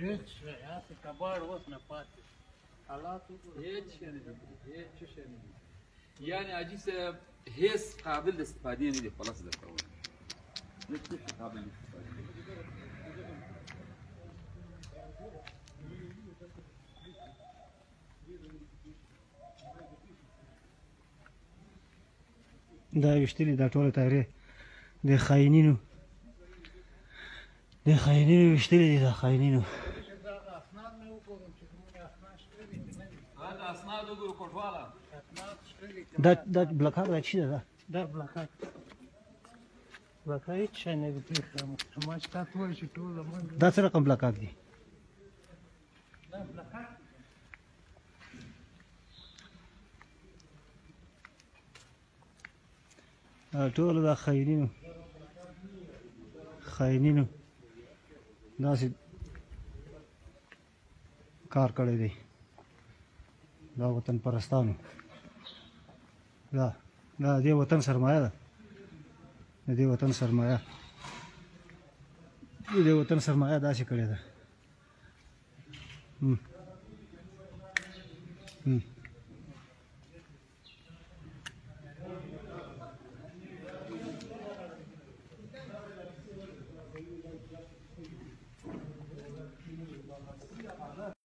هیڅ شی هسې کباړ اوس نه پاتې حالات وګوره هیڅ شی نه دي هیڅ شی نه دي یعنې حاجي صاحب هیڅ قابل د استفادې نه دي خلاص درته وایم هیڅ شي قابل د استفادې نه دي دا ویشتلي دا ټوله تایرې د خاینینو ویشتلي دي د خاینینو دغه اسناد مې وګورم چې زموږ اسناد شته دي که نه دي دا اسناد وګورو کوټواله اسناد شته دي که دا بلاکار دا چی ده دا بلاکات بلاکات هېڅ شی نه دي پرېښی ما چې تا ته ووایي چې ټوله منډه دا څه رقم بلاکات دي دا بلاکات ټول دا خاینینو داسې کار کړی دی دا وطن پرستانو دا د دې وطن سرمایه ده د دې وطن سرمایه داسې کړې ده